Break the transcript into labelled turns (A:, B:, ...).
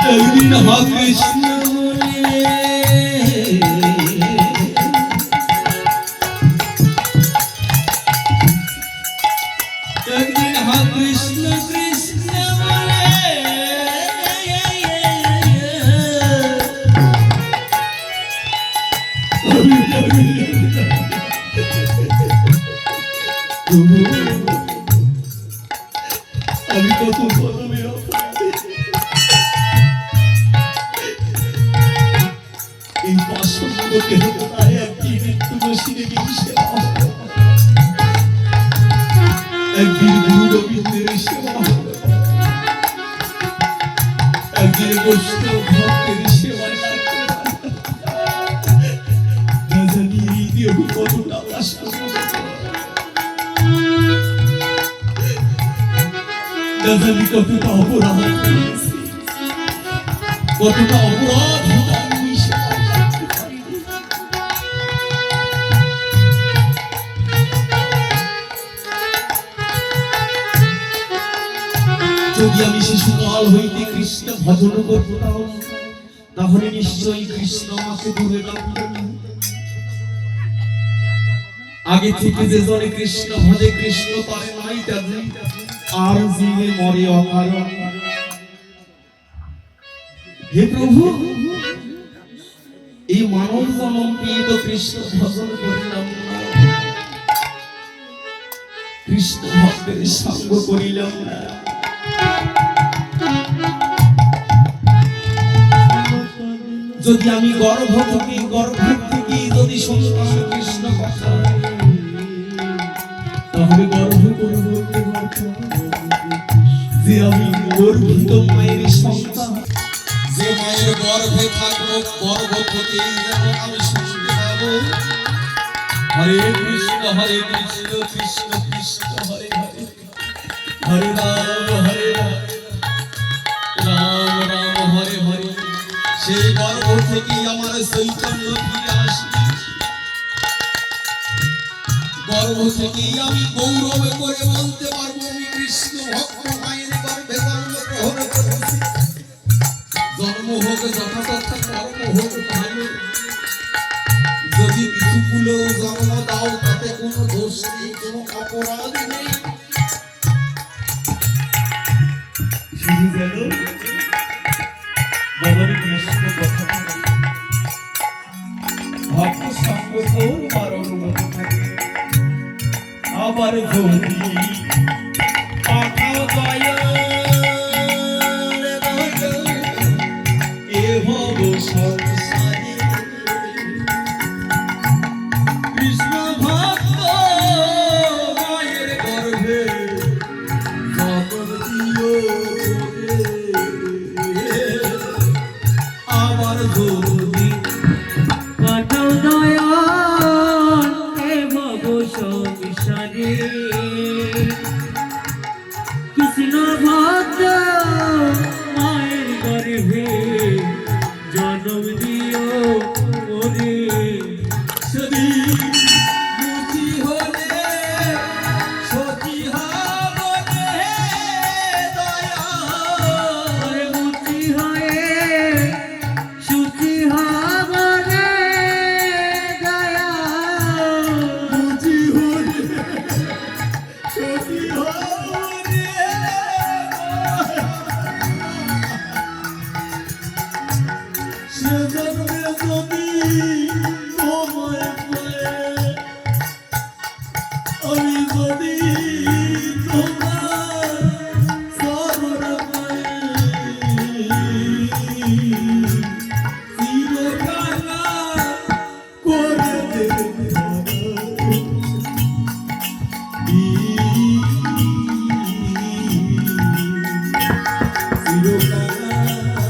A: একদিন হা কৃষ্ণ একদিন হা কৃষ্ণ কৃষ্ণ আমি কত বদলে এই 500 লোকে একদিন একটু বসিয়ে দিয়েছে একদিন গুরু গোবিন্দের সেবা একদিন বৈষ্ণব ভক্তের সেবা না জানি এই কতটা আশা না জানি কতটা অপরাধ কতটা অপরাধ যদি আমি শিশুকাল হইতে কৃষ্ণ ভজন করতাম তাহলে নিশ্চয়ই কৃষ্ণ আমাকে দূরে রাখতেন। আগে থেকে যে জনে কৃষ্ণ ভজে কৃষ্ণ পারে নাই তাদের আর জীবে মরে অকারণ। হে প্রভু, এই মানব জন্ম পেয়ে তো কৃষ্ণ ভজন করিলাম না, কৃষ্ণ ভক্তের সঙ্গ করিলাম না। যদি আমি গর্ভ থেকে যদি সন্তান কৃষ্ণ কথা তাহলে গর্ভ করব যে আমি গর্ভিত মায়ের সন্তান, যে মায়ের গর্ভে থাকবো গর্ভ থেকেই যেন আমি শুনতে পাবো হরে কৃষ্ণ কৃষ্ণ কৃষ্ণ হরে হরে হরে রাম রাম রাম হরে হরে। সেই গর্ভ থেকেই আমার চৈতন্য ফিরে আসে, গর্ভ থেকেই আমি গৌরবে করে বলতে পারবো আমি কৃষ্ণ ভক্ত মায়ের গর্ভে জন্মগ্রহণ করেছি। জন্ম হোক যথাযথ কর্ম হোক ভালো, যদি বিশুকুলেও জন্ম দাও তাতে কোনো দোষ নেই, কোনো অপরাধ নেই। শুধু যেন ভগবান কৃষ্ণ কথা ভক্ত সঙ্গ করবার অনুমতি থাকে। আবার যদি পাঠাও দয়া এ ভব সংসারে কৃষ্ণ ভক্ত মায়ের গর্ভে জন্ম দিও আবার যদি পাঠাও দয়া এ ভব সংসারে কৃষ্ণ ভক্ত মায়ের গর্ভে জন্ম দিও ওরে। যদি মুচি হলে সতী হবনে দয়া মুচি হয়ে সুচি হবনে দয়া মুচি হলে সতী হবনে সে জন্মে যদি তোমায় বলে আমি যদি তোমার শরণ চিরকালা করে দেবে চিরকালা